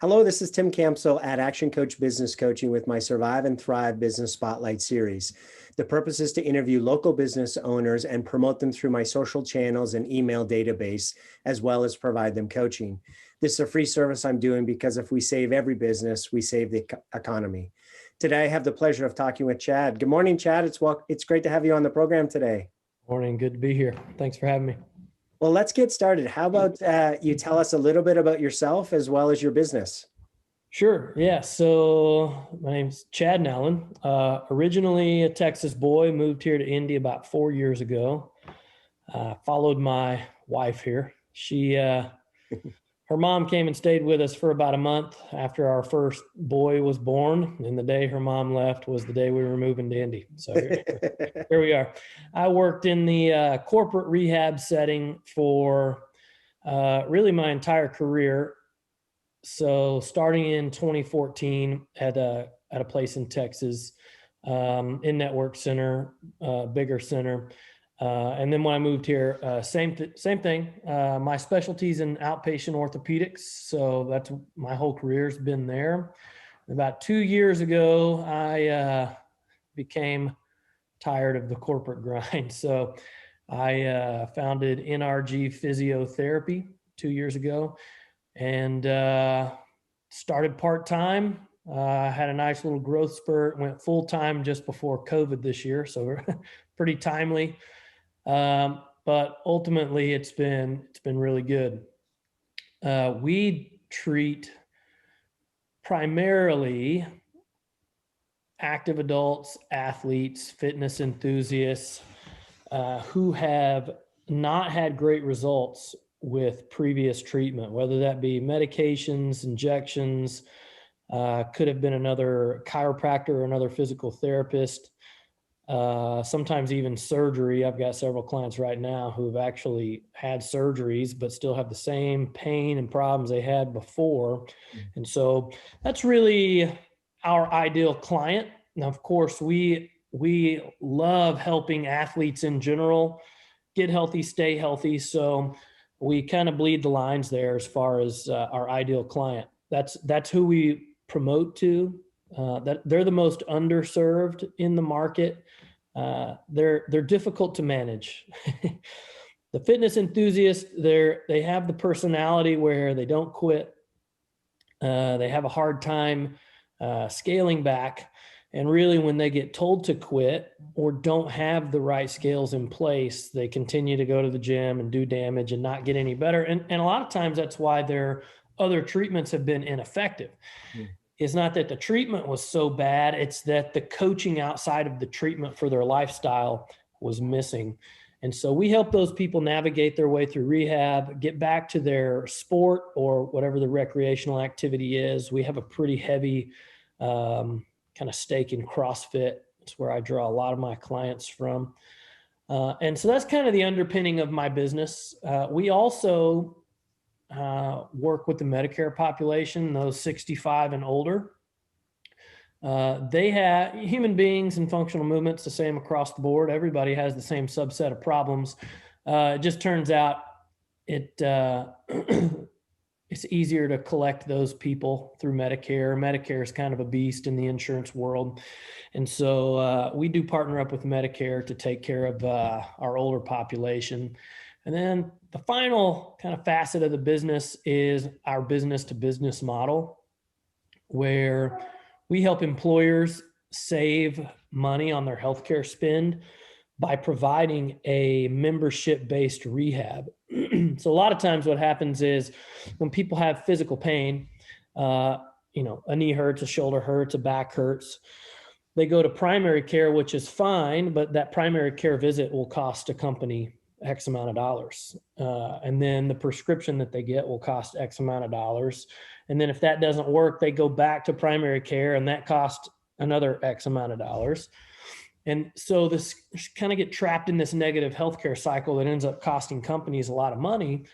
Hello, this is Tim Campsell at Action Coach Business Coaching with my Survive and Thrive Business Spotlight series. The purpose is to interview local business owners and promote them through my social channels and email database, as well as provide them coaching. This is a free service I'm doing because if we save every business, we save the economy. Today, I have the pleasure of talking with Chad. Good morning, Chad. It's great to have you on the program today. Morning. Good to be here. Thanks for having me. Well, let's get started. How about you tell us a little bit about yourself as well as your business? Sure. Yeah. So my name's Chad Nowlin. Originally a Texas boy, moved here to Indy about 4 years ago. Followed my wife here. Her mom came and stayed with us for about a month after our first boy was born. And the day her mom left was the day we were moving to Indy. So here we are. I worked in the corporate rehab setting for really my entire career. So starting in 2014 at a place in Texas, in Network Center, bigger center. And then when I moved here, same thing. My specialty's in outpatient orthopedics. So that's my whole career's been there. About 2 years ago, I became tired of the corporate grind. So I founded NRG Physiotherapy 2 years ago and started part-time. Had a nice little growth spurt, went full-time just before COVID this year. So pretty timely. But ultimately it's been really good. We treat primarily active adults, athletes, fitness enthusiasts, who have not had great results with previous treatment, whether that be medications, injections, could have been another chiropractor or another physical therapist. Sometimes even surgery. I've got several clients right now who have actually had surgeries, but still have the same pain and problems they had before. And so that's really our ideal client. Now, of course, we love helping athletes in general get healthy, stay healthy. So we kind of bleed the lines there as far as our ideal client. That's who we promote to. That they're the most underserved in the market. They're difficult to manage. The fitness enthusiasts, they have the personality where they don't quit. They have a hard time scaling back. And really, when they get told to quit or don't have the right scales in place, they continue to go to the gym and do damage and not get any better. And a lot of times that's why their other treatments have been ineffective. It's not that the treatment was so bad, it's that the coaching outside of the treatment for their lifestyle was missing. And so we help those people navigate their way through rehab, get back to their sport or whatever the recreational activity is. We have a pretty heavy kind of stake in CrossFit. It's where I draw a lot of my clients from. And so that's kind of the underpinning of my business. We also work with the Medicare population, those 65 and older. They have human beings and functional movements the same across the board. Everybody has the same subset of problems. It just turns out it's easier to collect those people through Medicare. Medicare is kind of a beast in the insurance world. And so we do partner up with Medicare to take care of our older population. And then the final kind of facet of the business is our business-to-business model, where we help employers save money on their healthcare spend by providing a membership-based rehab. So a lot of times what happens is when people have physical pain, a knee hurts, a shoulder hurts, a back hurts, they go to primary care, which is fine, but that primary care visit will cost a company X amount of dollars. And then the prescription that they get will cost X amount of dollars. And then if that doesn't work, they go back to primary care and that costs another X amount of dollars. And so this kind of get trapped in this negative healthcare cycle that ends up costing companies a lot of money.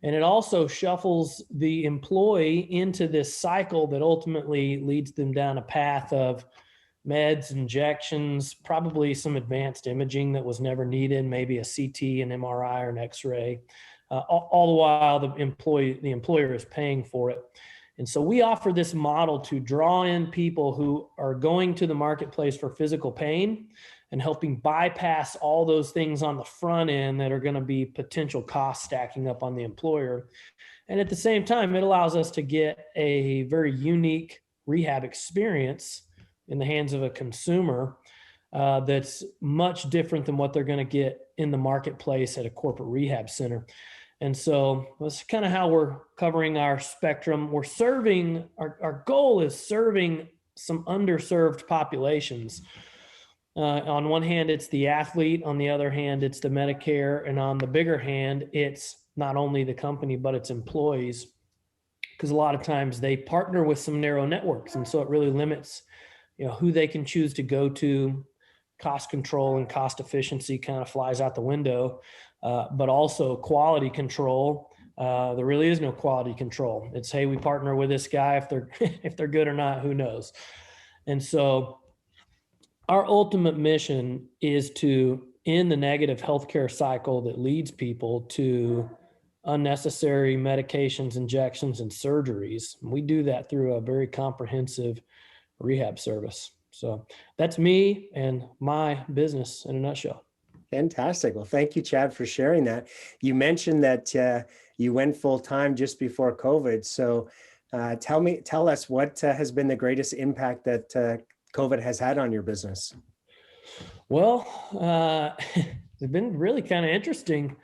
And it also shuffles the employee into this cycle that ultimately leads them down a path of meds, injections, probably some advanced imaging that was never needed, maybe a CT, an MRI, or an X-ray, all the while the employer is paying for it. And so we offer this model to draw in people who are going to the marketplace for physical pain and helping bypass all those things on the front end that are going to be potential costs stacking up on the employer. And at the same time, it allows us to get a very unique rehab experience in the hands of a consumer that's much different than what they're going to get in the marketplace at a corporate rehab center. And so that's kind of how we're covering our spectrum. We're serving, our goal is serving some underserved populations. On one hand, it's the athlete. On the other hand, it's the Medicare. And on the bigger hand, it's not only the company, but its employees. Because a lot of times they partner with some narrow networks. And so it really limits, who they can choose to go to. Cost control and cost efficiency kind of flies out the window, but also quality control. There really is no quality control. It's, hey, we partner with this guy. If they're good or not, who knows? And so our ultimate mission is to end the negative healthcare cycle that leads people to unnecessary medications, injections, and surgeries. We do that through a very comprehensive rehab service. So that's me and my business in a nutshell. Fantastic. Well, thank you, Chad, for sharing that. You mentioned that you went full time just before COVID. So tell us what has been the greatest impact that COVID has had on your business? Well, it's been really kind of interesting.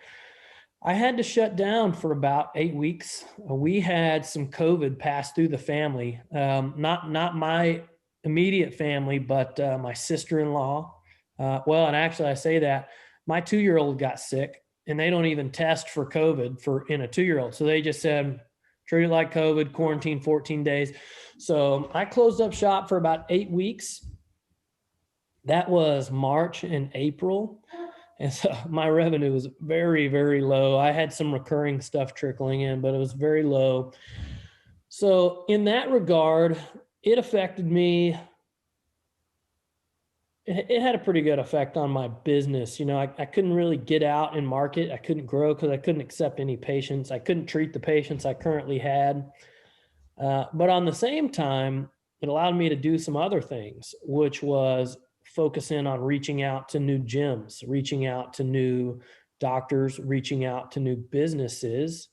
I had to shut down for about 8 weeks. We had some COVID pass through the family, not my immediate family, but my sister-in-law. And actually I say that my 2-year-old got sick, and they don't even test for COVID in a 2-year-old. So they just said, treat it like COVID, quarantine 14 days. So I closed up shop for about 8 weeks. That was March and April. And so my revenue was very, very low. I had some recurring stuff trickling in, but it was very low. So in that regard, it affected me. It had a pretty good effect on my business. I couldn't really get out and market. I couldn't grow because I couldn't accept any patients. I couldn't treat the patients I currently had. But on the same time, it allowed me to do some other things, which was focus in on reaching out to new gyms, reaching out to new doctors, reaching out to new businesses,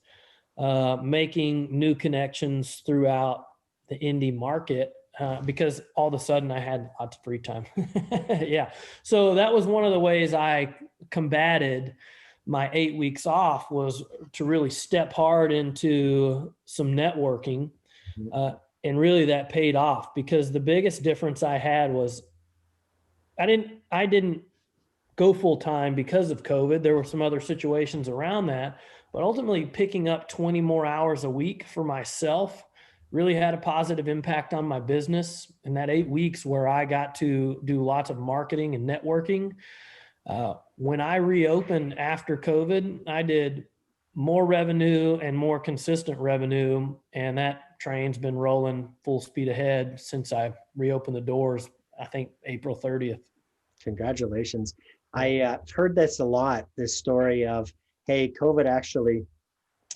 making new connections throughout the indie market, because all of a sudden I had lots of free time. Yeah. So that was one of the ways I combated my 8 weeks off, was to really step hard into some networking. And really that paid off, because the biggest difference I had was I didn't go full time because of COVID. There were some other situations around that, but ultimately picking up 20 more hours a week for myself really had a positive impact on my business. And that 8 weeks where I got to do lots of marketing and networking, when I reopened after COVID, I did more revenue and more consistent revenue. And that train's been rolling full speed ahead since I reopened the doors, I think April 30th. Congratulations. I heard this a lot, this story of, hey, COVID actually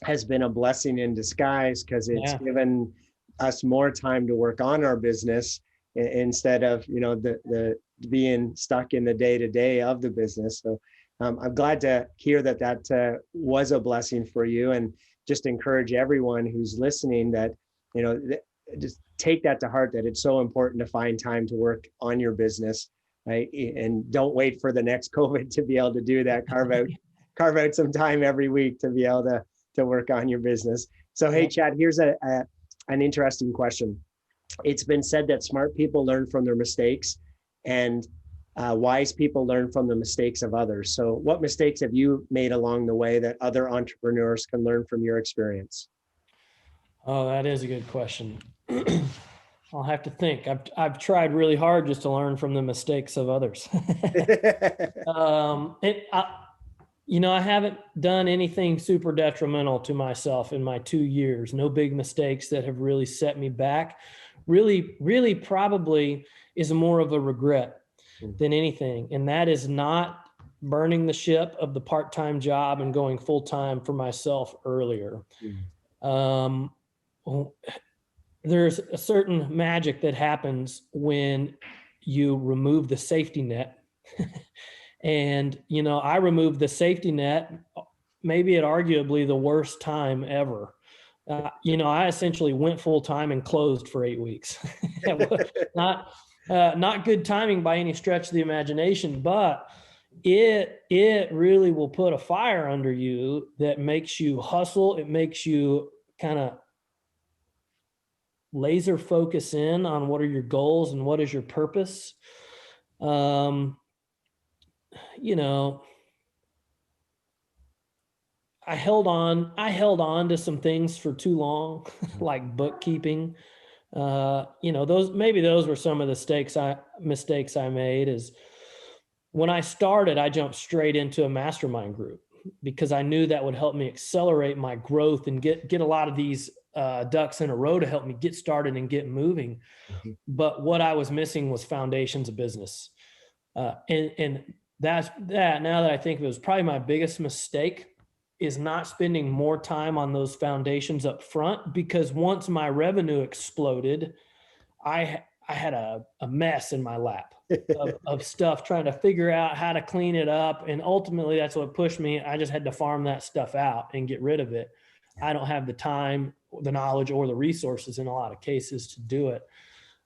has been a blessing in disguise, because it's given us more time to work on our business instead of, the being stuck in the day-to-day of the business. So I'm glad to hear that was a blessing for you, and just encourage everyone who's listening that, just take that to heart, that it's so important to find time to work on your business, right? And don't wait for the next COVID to be able to do that. Carve out some time every week to be able to work on your business. So, hey, Chad, here's an interesting question. It's been said that smart people learn from their mistakes, and wise people learn from the mistakes of others. So what mistakes have you made along the way that other entrepreneurs can learn from your experience? Oh, that is a good question. I'll have to think. I've tried really hard just to learn from the mistakes of others. I haven't done anything super detrimental to myself in my 2 years. No big mistakes that have really set me back. Really probably is more of a regret than anything. And that is not burning the ship of the part-time job and going full-time for myself earlier. there's a certain magic that happens when you remove the safety net. And, you know, I removed the safety net, maybe at arguably the worst time ever. You know, I essentially went full time and closed for 8 weeks. Not good timing by any stretch of the imagination, but it really will put a fire under you that makes you hustle. It makes you kind of laser focus in on what are your goals and what is your purpose. You know, I held on to some things for too long, like bookkeeping. You know, those were some of the mistakes I made. Is when I started, I jumped straight into a mastermind group because I knew that would help me accelerate my growth and get a lot of these ducks in a row to help me get started and get moving. Mm-hmm. But what I was missing was foundations of business. And now that I think of it, was probably my biggest mistake, is not spending more time on those foundations up front, because once my revenue exploded, I had a mess in my lap of stuff, trying to figure out how to clean it up. And ultimately that's what pushed me. I just had to farm that stuff out and get rid of it. I don't have the time, the knowledge, or the resources in a lot of cases to do it.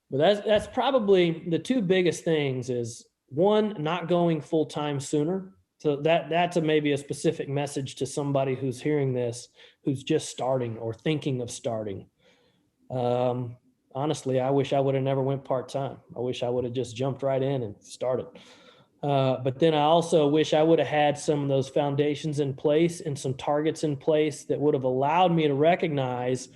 But that's probably the two biggest things. Is one, not going full time sooner. So that's maybe a specific message to somebody who's hearing this, who's just starting or thinking of starting. Honestly, I wish I would have never went part-time. I wish I would have just jumped right in and started. But then I also wish I would have had some of those foundations in place and some targets in place that would have allowed me to recognize,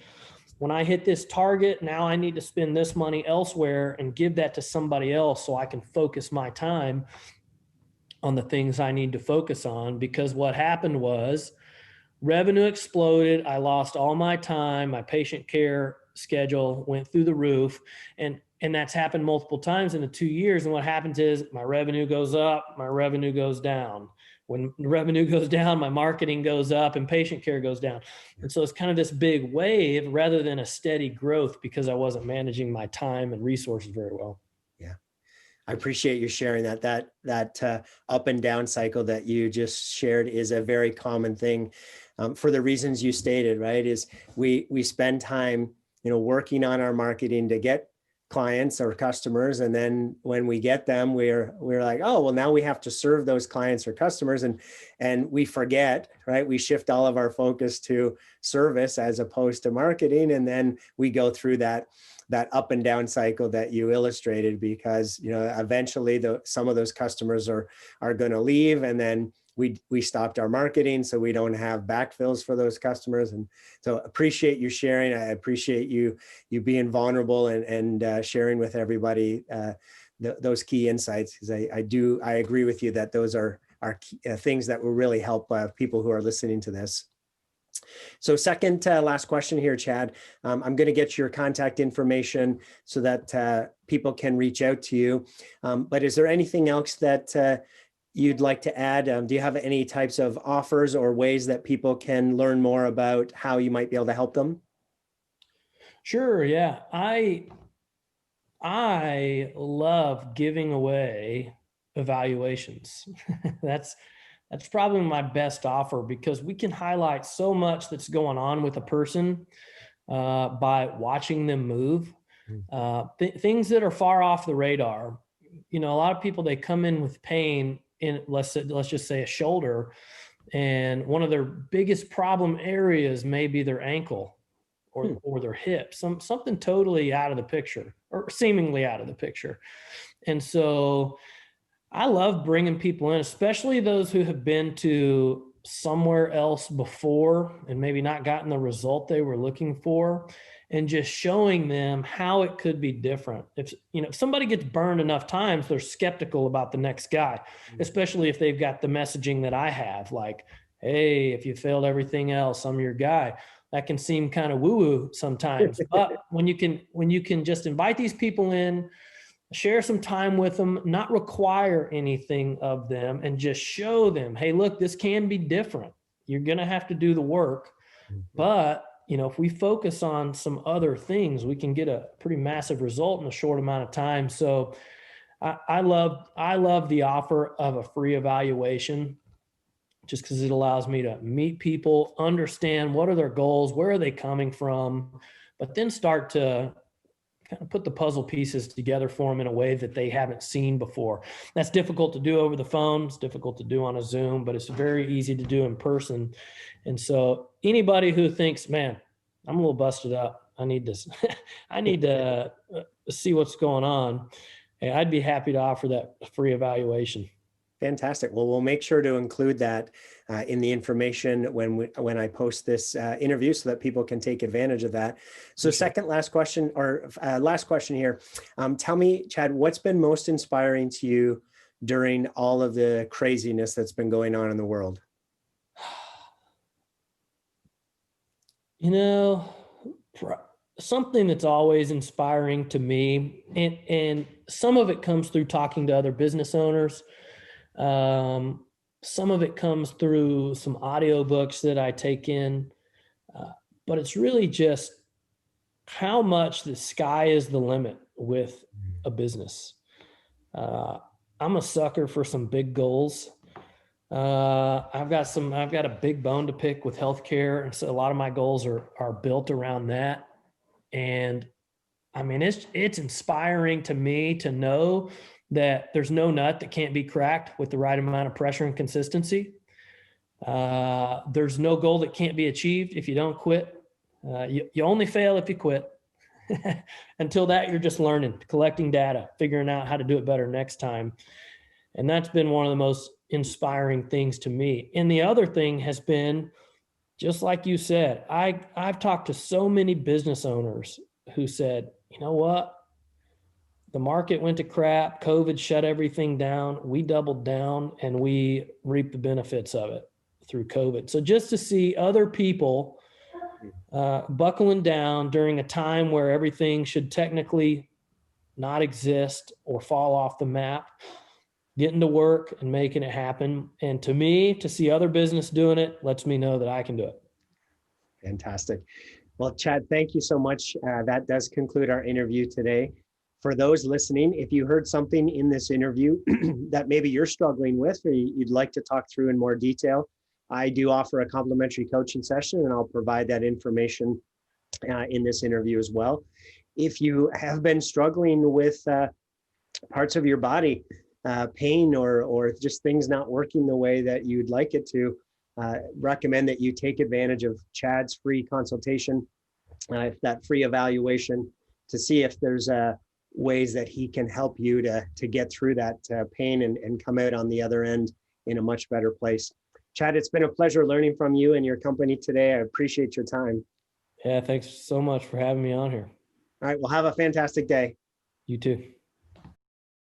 when I hit this target, now I need to spend this money elsewhere and give that to somebody else so I can focus my time on the things I need to focus on. Because what happened was revenue exploded. I lost all my time. My patient care schedule went through the roof. And that's happened multiple times in the 2 years. And what happens is my revenue goes up, my revenue goes down. When the revenue goes down, my marketing goes up and patient care goes down. And so it's kind of this big wave rather than a steady growth, because I wasn't managing my time and resources very well. Yeah. I appreciate you sharing that up and down cycle that you just shared is a very common thing, for the reasons you stated, right? Is we spend time, working on our marketing to get clients or customers. And then when we get them, we're like, oh, well, now we have to serve those clients or customers. And we forget, right? We shift all of our focus to service as opposed to marketing. And then we go through that up and down cycle that you illustrated, because, eventually some of those customers are going to leave, and then we stopped our marketing, so we don't have backfills for those customers. And so appreciate you sharing. I appreciate you being vulnerable and sharing with everybody those key insights, because I agree with you that those are key, things that will really help people who are listening to this. So second last question here, Chad. I'm going to get your contact information so that people can reach out to you. But is there anything else that you'd like to add? Do you have any types of offers or ways that people can learn more about how you might be able to help them? Sure. Yeah. I love giving away evaluations. That's probably my best offer, because we can highlight so much that's going on with a person by watching them move. Things that are far off the radar. A lot of people, they come in with pain in, let's just say, a shoulder, and one of their biggest problem areas may be their ankle or their hip, something totally out of the picture, or seemingly out of the picture. And so I love bringing people in, especially those who have been to somewhere else before and maybe not gotten the result they were looking for, and just showing them how it could be different. If somebody gets burned enough times, they're skeptical about the next guy, especially if they've got the messaging that I have, like, hey, if you failed everything else, I'm your guy. That can seem kind of woo-woo sometimes. But when you can just invite these people in, share some time with them, not require anything of them, and just show them, hey, look, this can be different. You're going to have to do the work, but if we focus on some other things, we can get a pretty massive result in a short amount of time. So I love the offer of a free evaluation, just because it allows me to meet people, understand what are their goals, where are they coming from, but then start to kind of put the puzzle pieces together for them in a way that they haven't seen before. That's difficult to do over the phone. It's difficult to do on a Zoom, but it's very easy to do in person. And so anybody who thinks, man, I'm a little busted up, I need this, I need to see what's going on, I'd be happy to offer that free evaluation. Fantastic. Well, we'll make sure to include that in the information when I post this interview, so that people can take advantage of that. So, last question here. Tell me, Chad, what's been most inspiring to you during all of the craziness that's been going on in the world? Something that's always inspiring to me, and some of it comes through talking to other business owners. Some of it comes through some audiobooks that I take in, but it's really just how much the sky is the limit with a business. I'm a sucker for some big goals. I've got a big bone to pick with healthcare, and so a lot of my goals are built around that. And I mean, it's inspiring to me to know that there's no nut that can't be cracked with the right amount of pressure and consistency. There's no goal that can't be achieved if you don't quit. You only fail if you quit. Until that, you're just learning, collecting data, figuring out how to do it better next time. And that's been one of the most inspiring things to me. And the other thing has been, just like you said, I've talked to so many business owners who said, you know what? The market went to crap. COVID shut everything down. We doubled down and we reaped the benefits of it through COVID. So just to see other people buckling down during a time where everything should technically not exist or fall off the map, getting to work and making it happen. And to me, to see other business doing it lets me know that I can do it. Fantastic. Well, Chad, thank you so much. That does conclude our interview today. For those listening, if you heard something in this interview that maybe you're struggling with or you'd like to talk through in more detail, I do offer a complimentary coaching session, and I'll provide that information in this interview as well. If you have been struggling with parts of your body, pain or just things not working the way that you'd like it to, recommend that you take advantage of Chad's free consultation, that free evaluation, to see if there's ways that he can help you to get through that pain and come out on the other end in a much better place. Chad, it's been a pleasure learning from you and your company today. I appreciate your time. Yeah, thanks so much for having me on here. All right, well, have a fantastic day. You too.